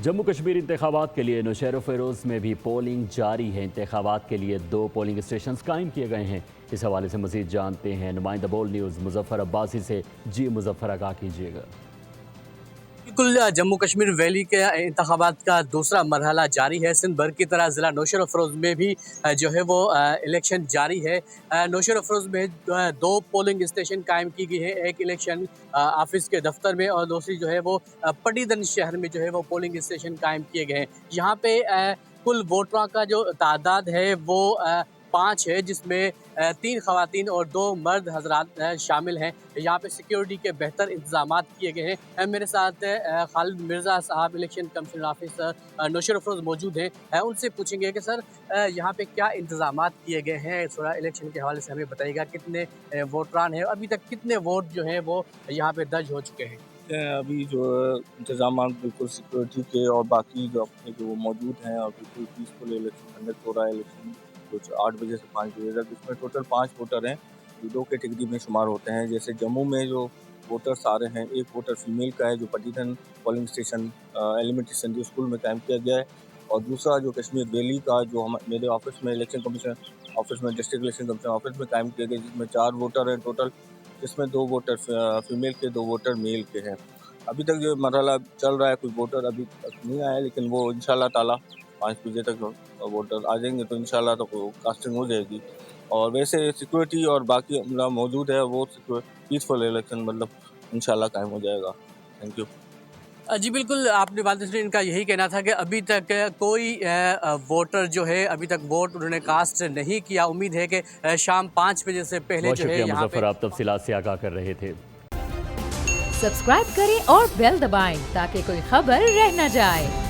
जम्मू कश्मीर इंतखाबात के लिए नौशेरा फेरोज में भी पोलिंग जारी है। इंतखाबात के लिए 2 पोलिंग स्टेशन कायम किए गए हैं। इस हवाले से मजीद जानते हैं नुमाइंदा बोल न्यूज़ मुजफ्फर अब्बासी से। जी मुजफ्फर, आगाह कीजिएगा। बिल्कुल, जम्मू कश्मीर वैली के इंतखाबात का दूसरा मरहला जारी है। सिंध भर की तरह ज़िला नौशेरा फ़रोज़ में भी जो है वो इलेक्शन जारी है। नौशेरा फ़रोज़ में 2 पोलिंग स्टेशन कायम की गई है। एक इलेक्शन ऑफिस के दफ्तर में और दूसरी जो है वो पट्टीगंज शहर में जो है वो पोलिंग स्टेशन कायम किए गए हैं। यहाँ पे कुल वोटरों का जो तादाद है वो 5 है, जिसमें 3 ख़वातीन और 2 मर्द हजरात शामिल हैं। यहाँ पे सिक्योरिटी के बेहतर इंतजाम किए गए हैं। मेरे साथ खालिद मिर्ज़ा साहब, election commission officer Nowshera Feroze मौजूद हैं। उनसे पूछेंगे कि सर यहाँ पे क्या इंतजाम किए गए हैं। थोड़ा इलेक्शन के हवाले से हमें बताइएगा, कितने वोटरान हैं, अभी तक कितने वोट जो हैं वो यहाँ पे दर्ज हो चुके हैं। अभी जो इंतजाम बिल्कुल सिक्योरिटी के और बाकी जो अपने जो मौजूद हैं और बिल्कुल पीसफुल इलेक्शन कंडक्ट हो रहा है। इलेक्शन कुछ 8 बजे से 5 बजे तक, इसमें टोटल 5 वोटर हैं जो 2 कैटेगरी में शुमार होते हैं। जैसे जम्मू में जो वोटर्स आ रहे हैं, एक वोटर फीमेल का है जो Pattiganj polling station elementary secondary school में कायम किया गया है, और दूसरा जो कश्मीर वैली का जो मेरे ऑफिस में इलेक्शन कमीशन ऑफिस में डिस्ट्रिक्ट इलेक्शन कमीशन ऑफिस में कायम किया गया, जिसमें 4 वोटर हैं टोटल, जिसमें 2 वोटर फीमेल के, 2 वोटर मेल के हैं। अभी तक जो मरहला चल रहा है, कुछ वोटर अभी तक नहीं आए, लेकिन वो इंशाल्लाह ताला 5 बजे तक वोटर आ जाएंगे तो इंशाल्लाह तो कास्टिंग हो जाएगी। और वैसे सिक्योरिटी और बाकी मतलब मौजूद है, वो पीसफुल इलेक्शन मतलब इंशाल्लाह कायम हो जाएगा। Thank you. जी बिल्कुल, आपने बात सुनी। इनका यही कहना था कि अभी तक कोई वोटर जो है अभी तक वोट उन्होंने कास्ट नहीं किया। उम्मीद है कि शाम 5 बजे से पहले बहुत जो है शुक्रिया यहाँ मुजफ्फर, आप तफसीलात से आगाह कर रहे थे। सब्सक्राइब करें और बेल दबाएं ताकि कोई खबर रह न जाए।